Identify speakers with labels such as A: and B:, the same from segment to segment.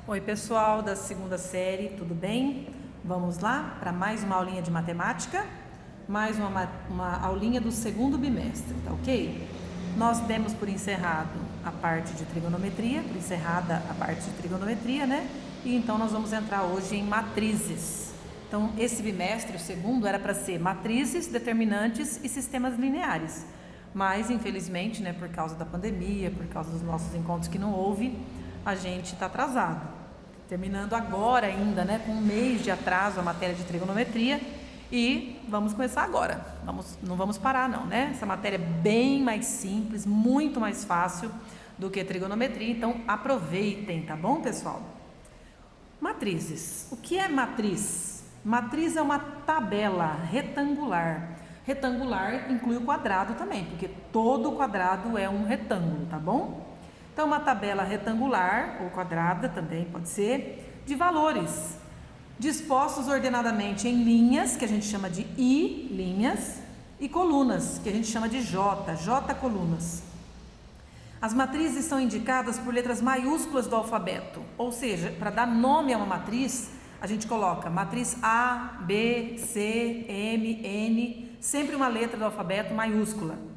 A: Oi pessoal da segunda série, tudo bem? Vamos lá para mais uma aulinha de matemática, mais uma aulinha do segundo bimestre, tá ok? Nós demos por encerrada a parte de trigonometria, né? E então nós vamos entrar hoje em matrizes. Então esse bimestre, o segundo, era para ser matrizes, determinantes e sistemas lineares. Mas infelizmente, né, por causa da pandemia, por causa dos nossos encontros que não houve, a gente está atrasado. Terminando agora ainda, né, com um mês de atraso a matéria de trigonometria, e vamos começar agora. Não vamos parar não, né? Essa matéria é bem mais simples, muito mais fácil do que trigonometria, então aproveitem, tá bom, pessoal? Matrizes. O que é matriz? Matriz é uma tabela retangular. Retangular inclui o quadrado também, porque todo quadrado é um retângulo, tá bom? Então, uma tabela retangular, ou quadrada também pode ser, de valores, dispostos ordenadamente em linhas, que a gente chama de I, linhas, e colunas, que a gente chama de J colunas. As matrizes são indicadas por letras maiúsculas do alfabeto, ou seja, para dar nome a uma matriz, a gente coloca matriz A, B, C, M, N, sempre uma letra do alfabeto maiúscula.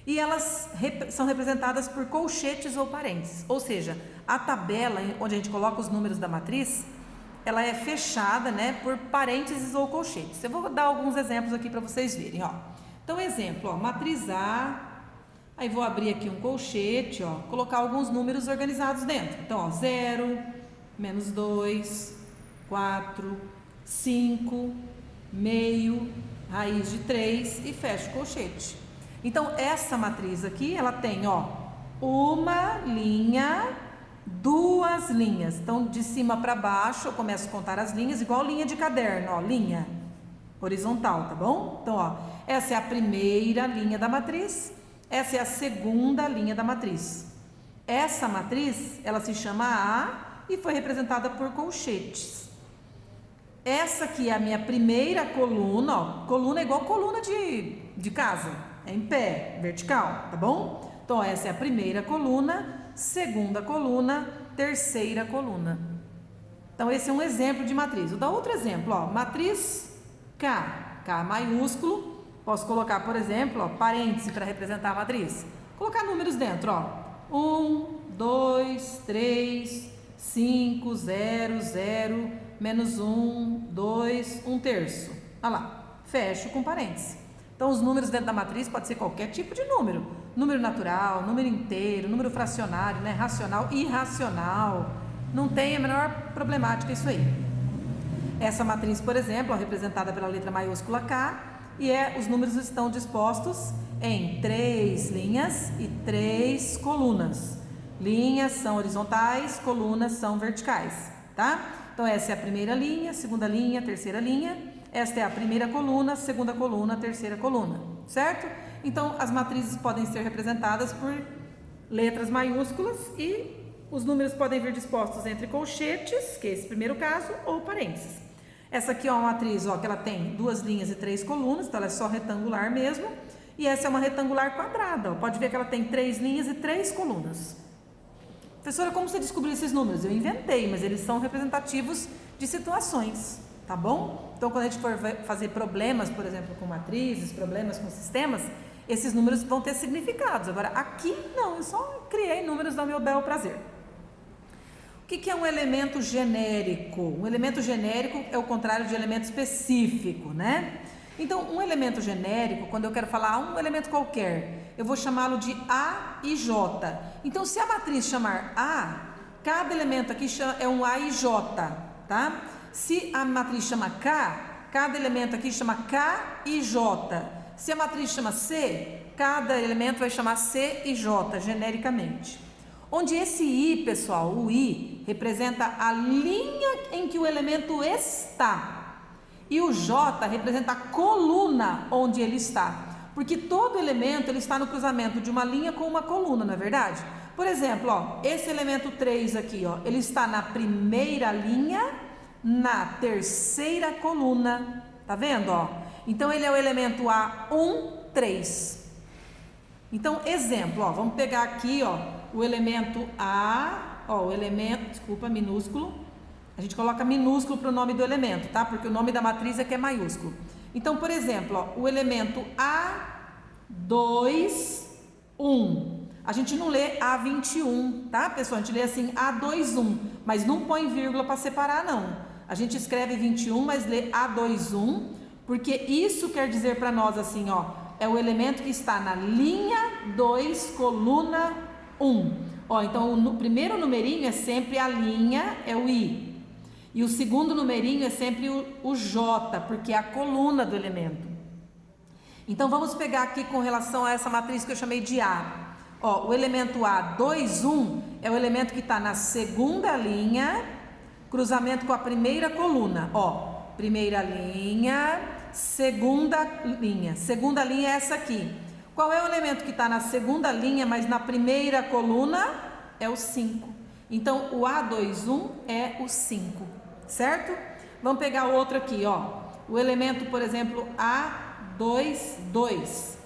A: E elas são representadas por colchetes ou parênteses, ou seja, a tabela onde a gente coloca os números da matriz, ela é fechada, né, por parênteses ou colchetes. Eu vou dar alguns exemplos aqui para vocês verem, ó. Então, exemplo, ó, matriz A, aí vou abrir aqui um colchete, ó, colocar alguns números organizados dentro. Então, ó, 0, menos 2, 4, 5, meio, raiz de 3 e fecho o colchete. Então, essa matriz aqui, ela tem, ó, uma linha, duas linhas. Então, de cima para baixo, eu começo a contar as linhas, igual linha de caderno, ó, linha horizontal, tá bom? Então, ó, essa é a primeira linha da matriz, essa é a segunda linha da matriz. Essa matriz, ela se chama A e foi representada por colchetes. Essa aqui é a minha primeira coluna, ó, coluna é igual coluna de casa. É em pé, vertical, tá bom? Então, essa é a primeira coluna, segunda coluna, terceira coluna. Então, esse é um exemplo de matriz. Vou dar outro exemplo, ó, matriz K, K maiúsculo. Posso colocar, por exemplo, ó, parêntese para representar a matriz. Colocar números dentro, ó. 1, 2, 3, 5, 0, 0, menos 1, 2, 1/3. Olha lá, fecho com parêntese. Então, os números dentro da matriz pode ser qualquer tipo de número. Número natural, número inteiro, número fracionário, né? Racional, irracional. Não tem a menor problemática isso aí. Essa matriz, por exemplo, é representada pela letra maiúscula K, e os números estão dispostos em 3 linhas e 3 colunas. Linhas são horizontais, colunas são verticais, tá? Então, essa é a primeira linha, segunda linha, terceira linha. Esta é a primeira coluna, segunda coluna, terceira coluna, certo? Então, as matrizes podem ser representadas por letras maiúsculas e os números podem vir dispostos entre colchetes, que é esse primeiro caso, ou parênteses. Essa aqui é uma matriz, ó, que ela tem 2 linhas e 3 colunas, então ela é só retangular mesmo. E essa é uma retangular quadrada, ó, pode ver que ela tem 3 linhas e 3 colunas. Professora, como você descobriu esses números? Eu inventei, mas eles são representativos de situações, tá bom? Então, quando a gente for fazer problemas, por exemplo, com matrizes, problemas com sistemas, esses números vão ter significados. Agora, aqui não, eu só criei números ao meu bel prazer. O que é um elemento genérico? Um elemento genérico é o contrário de elemento específico, né? Então, um elemento genérico, quando eu quero falar um elemento qualquer, eu vou chamá-lo de A e J. Então, se a matriz chamar A, cada elemento aqui é um A e J, tá? Se a matriz chama K, cada elemento aqui chama K e J. Se a matriz chama C, cada elemento vai chamar C e J, genericamente. Onde esse I, pessoal, o I, representa a linha em que o elemento está. E o J representa a coluna onde ele está. Porque todo elemento ele está no cruzamento de uma linha com uma coluna, não é verdade? Por exemplo, ó, esse elemento 3 aqui, ó, ele está na primeira linha, na terceira coluna, tá vendo, ó? Então, ele é o elemento A1, 3. Então, exemplo, ó, vamos pegar aqui, ó, o elemento A, ó, o elemento, desculpa, minúsculo. A gente coloca minúsculo para o nome do elemento, tá? Porque o nome da matriz é que é maiúsculo. Então, por exemplo, ó, o elemento A2, 1. A gente não lê A21, tá, pessoal? A gente lê assim A21, mas não põe vírgula para separar, não. A gente escreve 21, mas lê A21, porque isso quer dizer para nós assim, ó, é o elemento que está na linha 2, coluna 1. Ó, então o primeiro numerinho é sempre a linha, é o I. E o segundo numerinho é sempre o J, porque é a coluna do elemento. Então vamos pegar aqui com relação a essa matriz que eu chamei de A. Ó, o elemento A21 é o elemento que está na segunda linha, cruzamento com a primeira coluna. Ó, primeira linha, segunda linha. Segunda linha é essa aqui. Qual é o elemento que está na segunda linha, mas na primeira coluna? É o 5. Então o A21 é o 5, certo? Vamos pegar outro aqui, ó. O elemento, por exemplo, A22.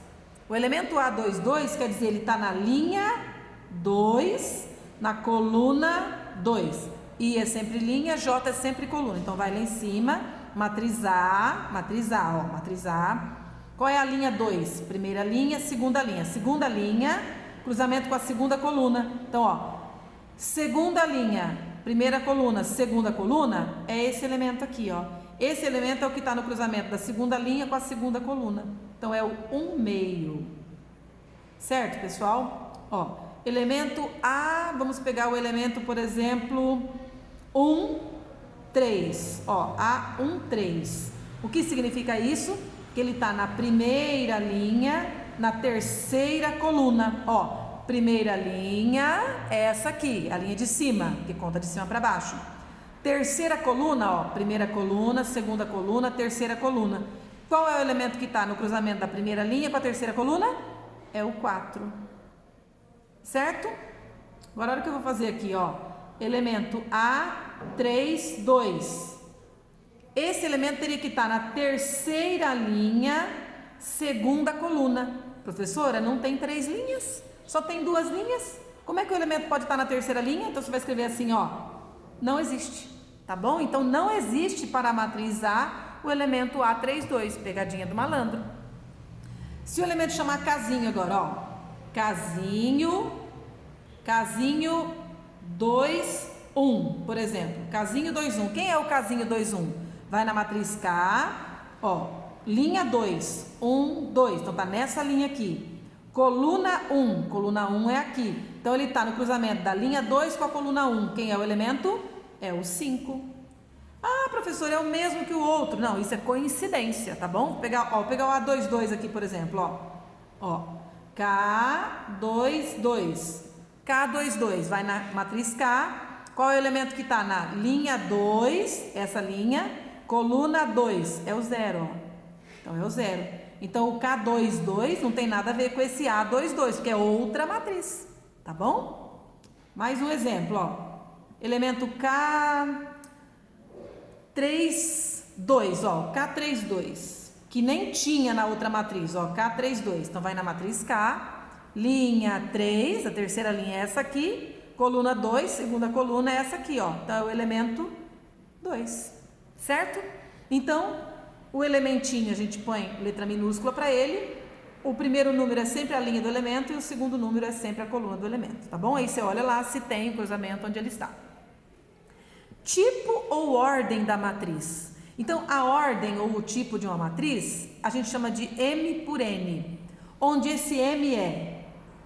A: O elemento A22 quer dizer ele está na linha 2, na coluna 2. I é sempre linha, J é sempre coluna. Então vai lá em cima, matriz A, ó, matriz A. Qual é a linha 2? Primeira linha, segunda linha. Segunda linha, cruzamento com a segunda coluna. Então, ó, segunda linha, primeira coluna, segunda coluna, é esse elemento aqui, ó. Esse elemento é o que está no cruzamento da segunda linha com a segunda coluna. Então, é o 1/2. Certo, pessoal? Ó, elemento A, vamos pegar o elemento, por exemplo, 1, 3. Ó, A13. O que significa isso? Que ele está na primeira linha, na terceira coluna. Ó, primeira linha é essa aqui, a linha de cima, que conta de cima para baixo. Terceira coluna, ó, primeira coluna, segunda coluna, terceira coluna. Qual é o elemento que está no cruzamento da primeira linha com a terceira coluna? É o 4. Certo? Agora, olha o que eu vou fazer aqui, ó. Elemento A32. Esse elemento teria que estar na terceira linha, segunda coluna. Professora, não tem 3 linhas, só tem 2 linhas. Como é que o elemento pode estar na terceira linha? Então você vai escrever assim, ó, não existe, tá bom? Então não existe para a matriz A o elemento A32, pegadinha do malandro. Se o elemento chamar casinho agora, ó, casinho 2, 1, por exemplo, casinho 2, 1. Quem é o casinho 2, 1? Vai na matriz K, ó, linha 2, 1, 2, então tá nessa linha aqui. Coluna 1 é aqui. Então ele tá no cruzamento da linha 2 com a coluna 1. Quem é o elemento? É o 5. Ah, professor, é o mesmo que o outro. Não, isso é coincidência, tá bom? Vou pegar o A22 aqui, por exemplo, ó. Ó, K22. K22 vai na matriz K. Qual é o elemento que está na linha 2? Essa linha. Coluna 2 é o 0, ó. Então é o 0. Então o K22 não tem nada a ver com esse A22, porque é outra matriz, tá bom? Mais um exemplo, ó. Elemento K32, ó, K32, que nem tinha na outra matriz, ó, K32. Então vai na matriz K, linha 3, a terceira linha é essa aqui, coluna 2, segunda coluna é essa aqui, ó. Então é o elemento 2. Certo? Então, o elementinho a gente põe letra minúscula para ele. O primeiro número é sempre a linha do elemento e o segundo número é sempre a coluna do elemento, tá bom? Aí você olha lá se tem o cruzamento onde ele está. Tipo ou ordem da matriz. Então, a ordem ou o tipo de uma matriz, a gente chama de M por N, onde esse M é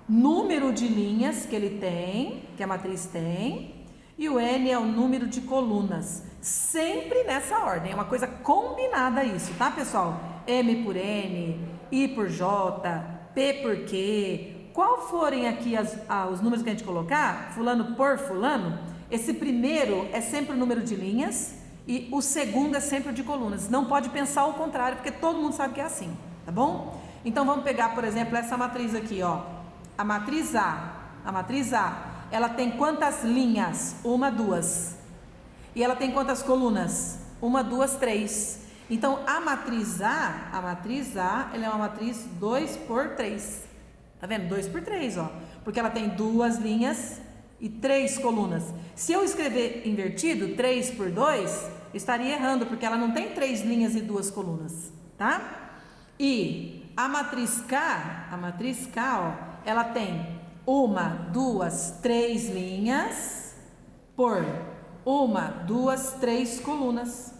A: número de linhas que ele tem, que a matriz tem, e o N é o número de colunas. Sempre nessa ordem, é uma coisa combinada isso, tá, pessoal? M por N, I por J, P por Q. Qual forem aqui os números que a gente colocar, fulano por fulano, esse primeiro é sempre o número de linhas e o segundo é sempre o de colunas. Não pode pensar o contrário, porque todo mundo sabe que é assim, tá bom? Então vamos pegar, por exemplo, essa matriz aqui, ó. A matriz A. A matriz A, ela tem quantas linhas? 1, 2. E ela tem quantas colunas? 1, 2, 3. Então, a matriz A, ela é uma matriz 2 por 3. Tá vendo? 2 por 3, ó. Porque ela tem 2 linhas e 3 colunas. Se eu escrever invertido, 3 por 2, estaria errando, porque ela não tem 3 linhas e 2 colunas, tá? E a matriz K, ó, ela tem 1, 2, 3 linhas por 1, 2, 3 colunas.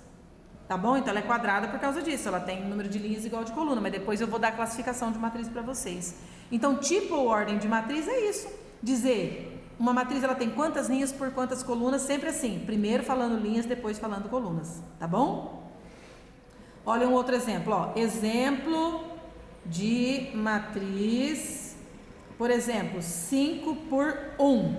A: Tá bom? Então ela é quadrada por causa disso. Ela tem número de linhas igual de coluna, mas depois eu vou dar a classificação de matriz para vocês. Então, tipo ou ordem de matriz é isso. Dizer, uma matriz ela tem quantas linhas por quantas colunas, sempre assim. Primeiro falando linhas, depois falando colunas. Tá bom? Olha um outro exemplo, ó. Exemplo de matriz, por exemplo, 5 por 1.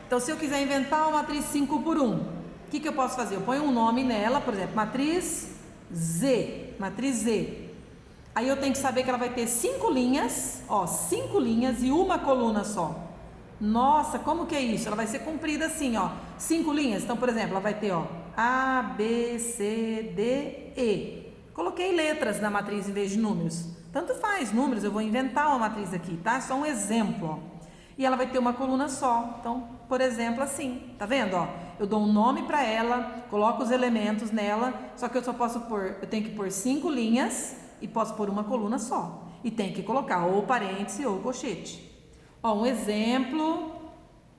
A: Então, se eu quiser inventar uma matriz 5 por 1, o que eu posso fazer? Eu ponho um nome nela, por exemplo, matriz Z. Matriz Z. Aí eu tenho que saber que ela vai ter 5 linhas, ó, 5 linhas e uma coluna só. Nossa, como que é isso? Ela vai ser comprida assim, ó, 5 linhas. Então, por exemplo, ela vai ter, ó, A, B, C, D, E. Coloquei letras na matriz em vez de números. Tanto faz, números, eu vou inventar uma matriz aqui, tá? Só um exemplo, ó. E ela vai ter uma coluna só. Então, por exemplo, assim, tá vendo, ó? Eu dou um nome para ela, coloco os elementos nela, só que eu só posso pôr, eu tenho que pôr 5 linhas e posso pôr uma coluna só. E tem que colocar ou parêntese ou colchete. Ó, um exemplo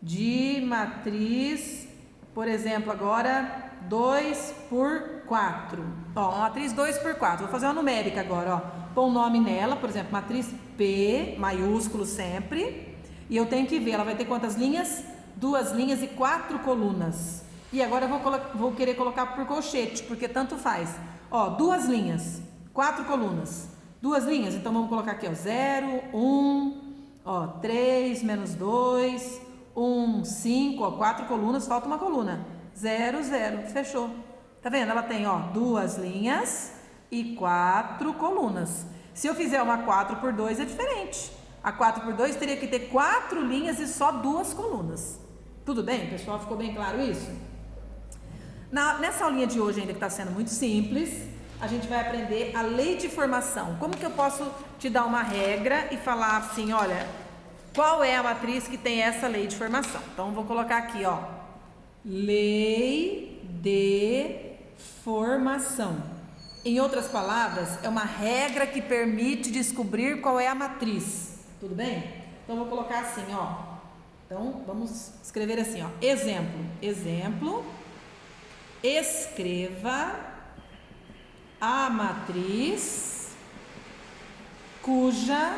A: de matriz, por exemplo, agora 2 por 4. Ó, uma matriz 2 por 4. Vou fazer uma numérica agora, ó. Pôr um nome nela, por exemplo, matriz P, maiúsculo sempre. E eu tenho que ver, ela vai ter quantas linhas? 2 linhas e 4 colunas. E agora eu vou querer colocar por colchete, porque tanto faz. Ó, 2 linhas, 4 colunas. 2 linhas, então vamos colocar aqui, ó, 0, 1, ó, 3, menos 2, 1, 5, ó, 4 colunas, falta uma coluna. 0, 0, fechou. Tá vendo? Ela tem, ó, 2 linhas e 4 colunas. Se eu fizer uma 4 por 2 é diferente. A 4 por 2 teria que ter 4 linhas e só 2 colunas. Tudo bem, pessoal? Ficou bem claro isso? Nessa aulinha de hoje ainda que está sendo muito simples, a gente vai aprender a lei de formação. Como que eu posso te dar uma regra e falar assim, olha, qual é a matriz que tem essa lei de formação? Então, vou colocar aqui, ó, lei de formação. Em outras palavras, é uma regra que permite descobrir qual é a matriz. Tudo bem? Então, vou colocar assim, ó. Então, vamos escrever assim, ó. Exemplo. Exemplo. Escreva a matriz cuja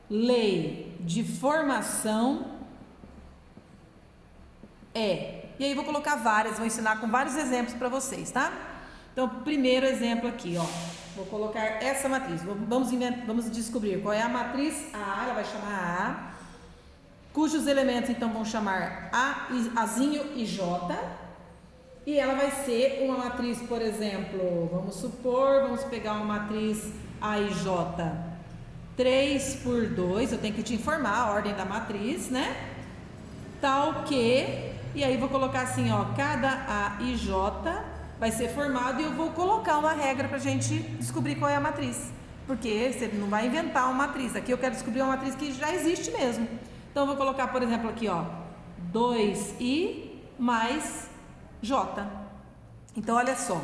A: lei de formação é. E aí, vou colocar várias. Vou ensinar com vários exemplos para vocês, tá? Então, primeiro exemplo aqui, ó. Vou colocar essa matriz. Vamos descobrir qual é a matriz A, ela vai chamar A, cujos elementos então vão chamar Azinho e J. E ela vai ser uma matriz, por exemplo, vamos pegar uma matriz A e J 3 por 2, eu tenho que te informar a ordem da matriz, né? Tal que, e aí vou colocar assim, ó, cada A e J vai ser formado e eu vou colocar uma regra para a gente descobrir qual é a matriz. Porque você não vai inventar uma matriz. Aqui eu quero descobrir uma matriz que já existe mesmo. Então eu vou colocar, por exemplo, aqui, ó, 2i mais j. Então olha só.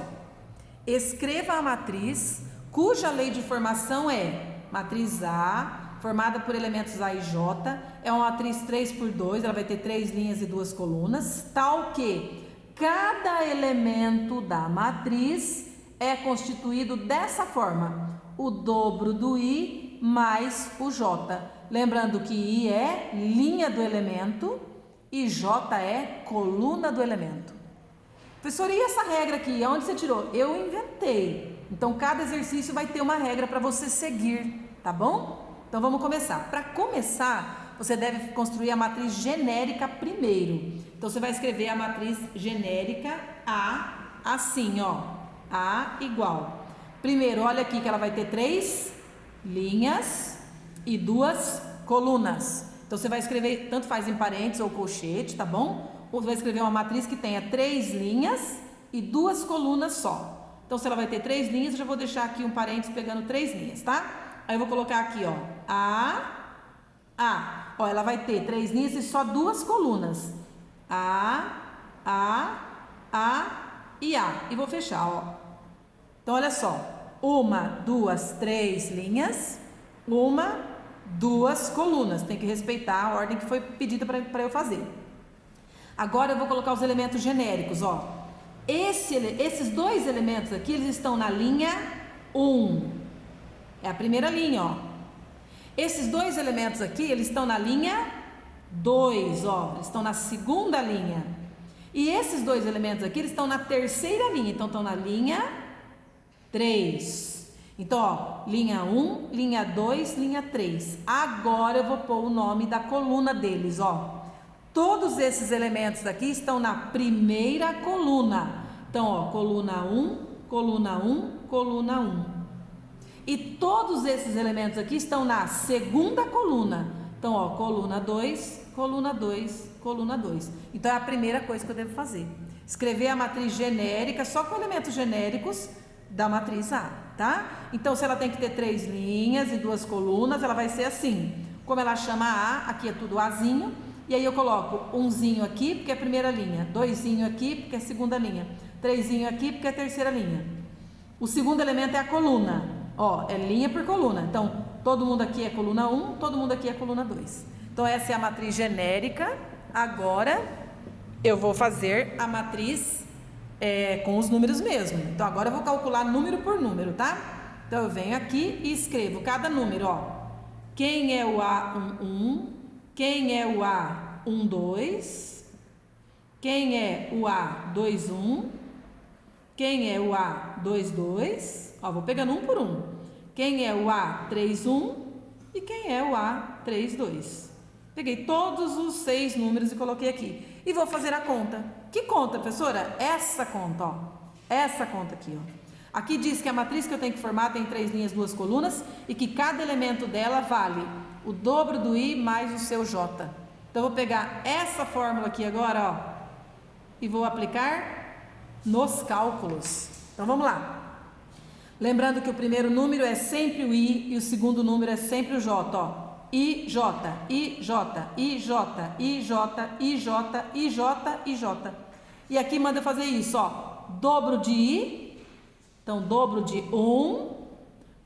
A: Escreva a matriz cuja lei de formação é matriz A, formada por elementos A e J. É uma matriz 3 por 2, ela vai ter 3 linhas e 2 colunas, tal que cada elemento da matriz é constituído dessa forma: o dobro do I mais o J. Lembrando que I é linha do elemento e J é coluna do elemento. Professor, e essa regra aqui? Onde você tirou? Eu inventei. Então, cada exercício vai ter uma regra para você seguir, tá bom? Então, vamos começar. Para começar, você deve construir a matriz genérica primeiro. Então, você vai escrever a matriz genérica A assim, ó. A igual. Primeiro, olha aqui que ela vai ter 3 linhas e 2 colunas. Então, você vai escrever, tanto faz em parênteses ou colchete, tá bom? Ou você vai escrever uma matriz que tenha 3 linhas e 2 colunas só. Então, se ela vai ter 3 linhas, eu já vou deixar aqui um parênteses pegando 3 linhas, tá? Aí eu vou colocar aqui, ó, A. ó, ela vai ter 3 linhas e só 2 colunas. A e A. E vou fechar, ó. Então, olha só. 1, 2, 3 linhas. 1, 2 colunas. Tem que respeitar a ordem que foi pedida para eu fazer. Agora eu vou colocar os elementos genéricos, ó. Esses 2 elementos aqui, eles estão na linha 1. É a primeira linha, ó. Esses 2 elementos aqui, eles estão na linha 2, ó. Eles estão na segunda linha. E esses 2 elementos aqui, eles estão na terceira linha. Então, estão na linha 3. Então, ó, linha 1, linha 2, linha 3. Agora eu vou pôr o nome da coluna deles, ó. Todos esses elementos daqui estão na primeira coluna. Então, ó, coluna 1, coluna 1, coluna 1. E todos esses elementos aqui estão na segunda coluna. Então, ó, coluna 2, coluna 2, coluna 2. Então, é a primeira coisa que eu devo fazer. Escrever a matriz genérica só com elementos genéricos da matriz A, tá? Então, se ela tem que ter 3 linhas e 2 colunas, ela vai ser assim. Como ela chama A, aqui é tudo Azinho. E aí eu coloco 1zinho aqui, porque é a primeira linha. 2zinho aqui, porque é a segunda linha. 3zinho aqui, porque é a terceira linha. O segundo elemento é a coluna. Ó, é linha por coluna. Então, todo mundo aqui é coluna 1, todo mundo aqui é coluna 2. Então, essa é a matriz genérica. Agora, eu vou fazer a matriz com os números mesmo. Então, agora eu vou calcular número por número, tá? Então, eu venho aqui e escrevo cada número, ó. Quem é o A11? Quem é o A12? Quem é o A21? Quem é o A22? Ó, vou pegando um por um. Quem é o A31? E quem é o A32? Peguei todos os 6 números e coloquei aqui. E vou fazer a conta. Que conta, professora? Essa conta, ó. Essa conta aqui, ó. Aqui diz que a matriz que eu tenho que formar tem 3 linhas, 2 colunas e que cada elemento dela vale o dobro do I mais o seu J. Então, eu vou pegar essa fórmula aqui agora, ó, e vou aplicar nos cálculos. Então, vamos lá. Lembrando que o primeiro número é sempre o I e o segundo número é sempre o J, ó. I, J, I, J, I, J, I, J, I, J, I, J, I, J. E aqui manda eu fazer isso, ó. Dobro de I, então dobro de 1,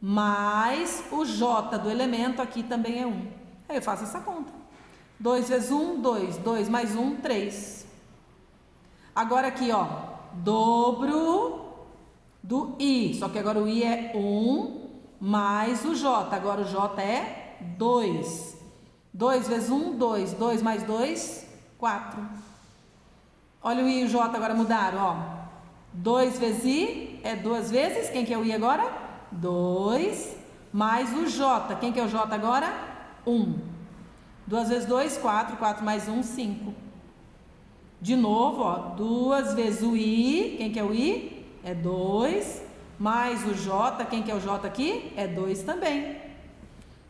A: mais o J do elemento aqui também é 1. Aí eu faço essa conta. 2 vezes 1, 2. 2 mais 1, 3. Agora aqui, ó. Dobro do I. Só que agora o I é 1 mais o J. Agora o J é 2. 2 vezes 1, 2. 2 mais 2, 4. Olha o I e o J agora mudaram, ó. 2 vezes I é 2 vezes. Quem que é o I agora? 2 mais o J. Quem que é o J agora? 1. 2 vezes 2, 4. 4 mais 1, 5. De novo, ó. 2 vezes o I. Quem que é o I? É 2. Mais o J. Quem que é o J aqui? É 2 também.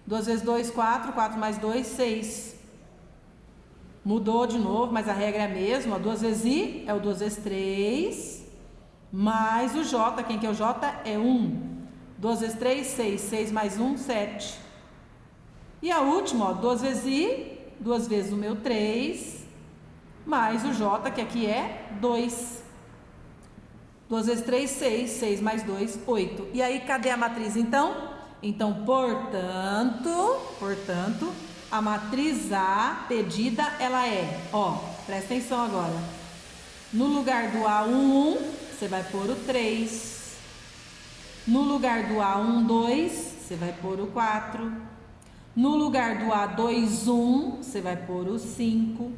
A: 2 vezes 2, 4. 4 mais 2, 6. Mudou de novo, mas a regra é a mesma. 2 vezes I é o 2 vezes 3. Mais o J. Quem que é o J? É 1. 2 vezes 3, 6. 6 mais 1, 7. E a última, ó. 2 vezes I. 2 vezes o meu 3. Mais o J, que aqui é 2. 2 vezes 3, 6. 6 mais 2, 8. E aí, cadê a matriz, então? Então, portanto, a matriz A pedida, ela é, ó, presta atenção agora. No lugar do A11, você vai pôr o 3. No lugar do A12, você vai pôr o 4. No lugar do A21, você vai pôr o 5.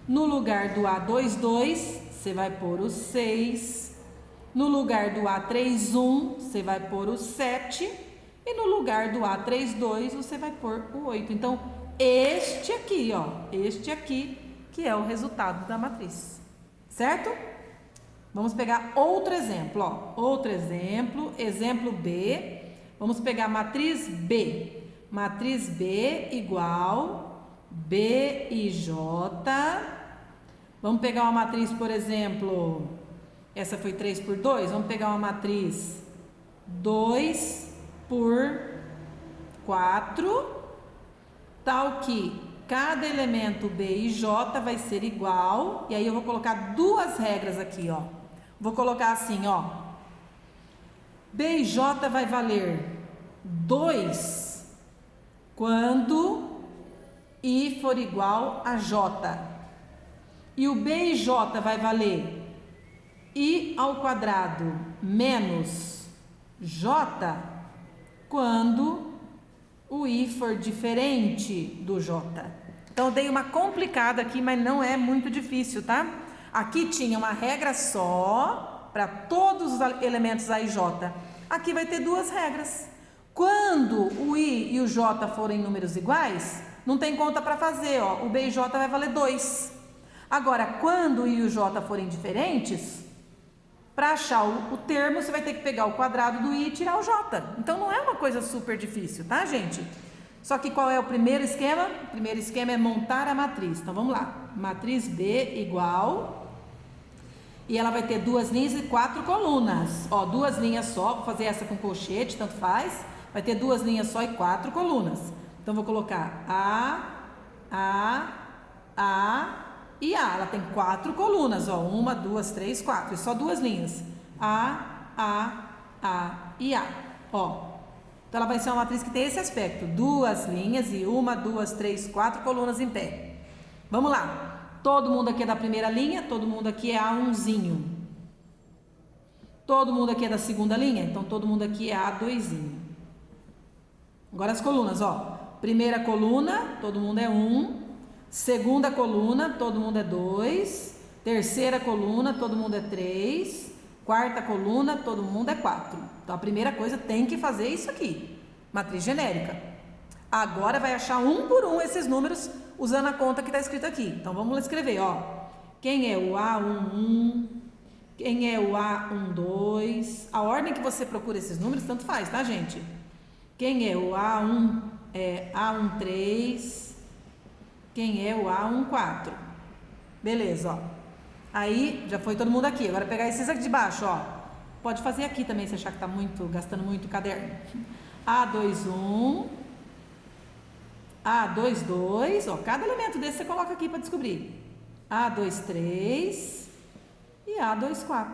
A: No lugar do A22, você vai pôr o 6. No lugar do A31, você vai pôr o 7. E no lugar do A32, você vai pôr o 8. Então, este aqui, ó, este aqui, que é o resultado da matriz. Certo? Vamos pegar outro exemplo, ó. Outro exemplo, exemplo B. Vamos pegar a matriz B. Matriz B igual BIJ. Vamos pegar uma matriz, por exemplo, essa foi 3 por 2. Vamos pegar uma matriz 2 por 4, tal que cada elemento B e J vai ser igual, e aí eu vou colocar duas regras aqui, ó. Vou colocar assim, ó. B e J vai valer 2 quando I for igual a J. E o B e J vai valer I ao quadrado menos J quando o I for diferente do J. Então, eu dei uma complicada aqui, mas não é muito difícil, tá? Aqui tinha uma regra só para todos os elementos A e J. Aqui vai ter duas regras. Quando o I e o J forem números iguais, não tem conta para fazer, ó. O B e J vai valer 2. Agora, quando o I e o J forem diferentes, para achar o termo, você vai ter que pegar o quadrado do I e tirar o J. Então, não é uma coisa super difícil, tá, gente? Só que qual é o primeiro esquema? O primeiro esquema é montar a matriz. Então, vamos lá. Matriz B igual... E ela vai ter 2 linhas e 4 colunas. Ó, 2 linhas só, vou fazer essa com colchete, tanto faz. Vai ter 2 linhas só e 4 colunas. Então, vou colocar A e A. Ela tem 4 colunas, ó. 1, 2, 3, 4. E só 2 linhas. A e A. Ó. Então, ela vai ser uma matriz que tem esse aspecto. 2 linhas e 1, 2, 3, 4 colunas em pé. Vamos lá. Todo mundo aqui é da primeira linha, todo mundo aqui é A1zinho. Todo mundo aqui é da segunda linha, então todo mundo aqui é A2zinho. Agora as colunas, ó. Primeira coluna, todo mundo é 1. Segunda coluna, todo mundo é 2. Terceira coluna, todo mundo é 3. Quarta coluna, todo mundo é 4. Então a primeira coisa tem que fazer isso aqui. Matriz genérica. Agora vai achar um por um esses números usando a conta que está escrito aqui. Então vamos escrever, ó. Quem é o A11? Quem é o A12? A ordem que você procura esses números, tanto faz, tá, gente? Quem é o A13? Quem é o A14? Beleza, ó. Aí já foi todo mundo aqui. Agora pegar esses aqui de baixo, ó. Pode fazer aqui também se achar que tá gastando muito caderno. A21. A22, ó, cada elemento desse você coloca aqui para descobrir. A23 e A24.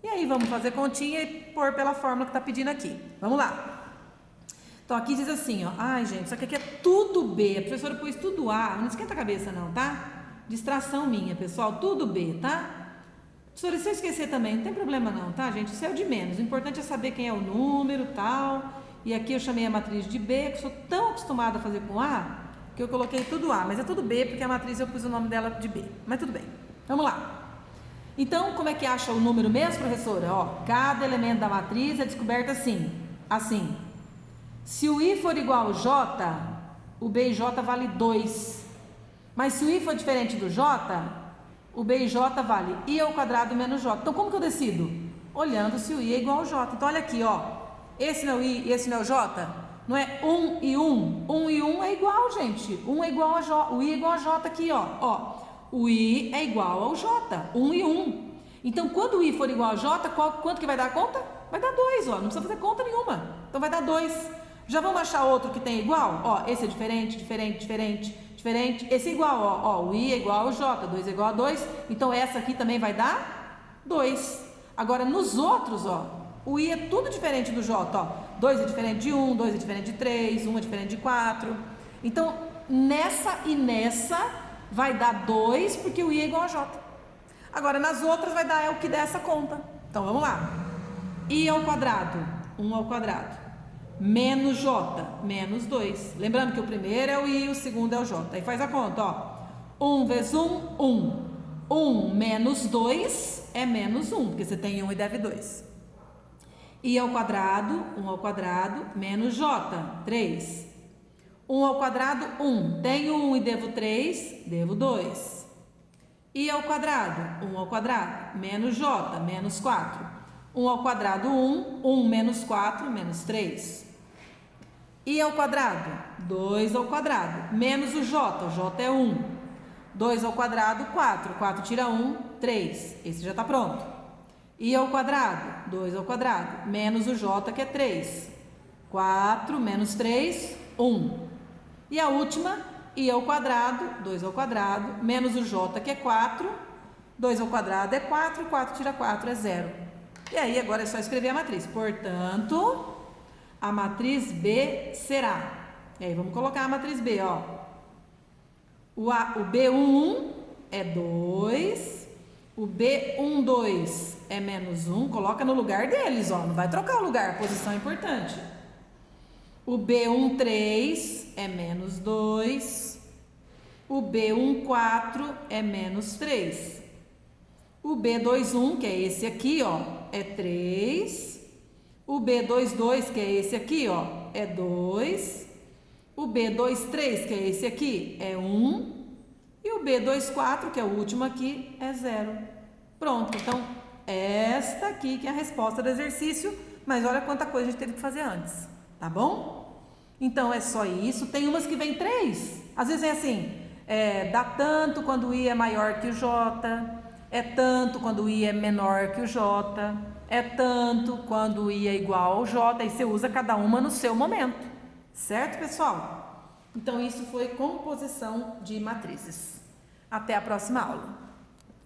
A: E aí vamos fazer continha e pôr pela fórmula que está pedindo aqui. Vamos lá. Então aqui diz assim, ó. Ai, gente, só que aqui é tudo B. A professora pôs tudo A. Não esquenta a cabeça não, tá? Distração minha, pessoal. Tudo B, tá? Professora, se eu esquecer também, não tem problema não, tá, gente? Isso é o de menos. O importante é saber quem é o número, tal. E aqui eu chamei a matriz de B, que eu sou tão acostumada a fazer com A, que eu coloquei tudo A, mas é tudo B, porque a matriz eu pus o nome dela de B. Mas tudo bem, vamos lá. Então, como é que acha o número mesmo, professora? Ó, cada elemento da matriz é descoberto assim. Se o I for igual ao J, o B e J vale 2. Mas se o I for diferente do J, o B e J vale I ao quadrado menos J. Então, como que eu decido? Olhando se o I é igual ao J. Então, olha aqui, ó. Esse não é o I e esse não é o J? Não é 1 e 1? 1 e 1 é igual, gente. 1 é igual a J. O I é igual a J aqui, ó. O I é igual ao J. 1 e 1. Então, quando o I for igual a J, quanto que vai dar a conta? Vai dar 2, ó. Não precisa fazer conta nenhuma. Então, vai dar 2. Já vamos achar outro que tem igual? Ó, esse é diferente. Esse é igual, ó. O I é igual ao J. 2 é igual a 2. Então, essa aqui também vai dar 2. Agora, nos outros, ó. O I é tudo diferente do J, ó. 2 é diferente de 1, 2 é diferente de 3, 1 é diferente de 4. Então, nessa e nessa vai dar 2, porque o I é igual a J. Agora, nas outras vai dar o que der essa conta. Então, vamos lá. I ao quadrado, 1 ao quadrado. Menos J, menos 2. Lembrando que o primeiro é o I e o segundo é o J. Aí faz a conta, ó. 1 vezes 1, 1. 1 menos 2 é menos 1, porque você tem 1 e deve 2. I ao quadrado, 1 ao quadrado, menos J, 3. 1 ao quadrado, 1. Tenho 1 e devo 3, devo 2. I ao quadrado, 1 ao quadrado, menos J, menos 4. 1 ao quadrado, 1. 1 menos 4, menos 3. I ao quadrado, 2 ao quadrado, menos o J é 1. 2 ao quadrado, 4. 4 tira 1, 3. Esse já está pronto. I ao quadrado, 2 ao quadrado, menos o J, que é 3. 4 menos 3, 1. E a última, I ao quadrado, 2 ao quadrado, menos o J, que é 4. 2 ao quadrado é 4, 4 tira 4 é 0. E aí agora é só escrever a matriz. Portanto, a matriz B será... E aí vamos colocar a matriz B, ó. O B11 é 2, o B12 é menos 1, coloca no lugar deles, ó, não vai trocar o lugar, a posição é importante. O B13 é menos 2, o B14 é menos 3, o B21, que é esse aqui, ó, é 3, o B22, que é esse aqui, ó, é 2, o B23, que é esse aqui, é 1, e o B24, que é o último aqui, é 0. Pronto, então, esta aqui que é a resposta do exercício, mas olha quanta coisa a gente teve que fazer antes, tá bom? Então, é só isso. Tem umas que vem 3. Às vezes é assim, dá tanto quando o I é maior que o J, é tanto quando o I é menor que o J, é tanto quando o I é igual ao J, e você usa cada uma no seu momento, certo, pessoal? Então, isso foi composição de matrizes. Até a próxima aula.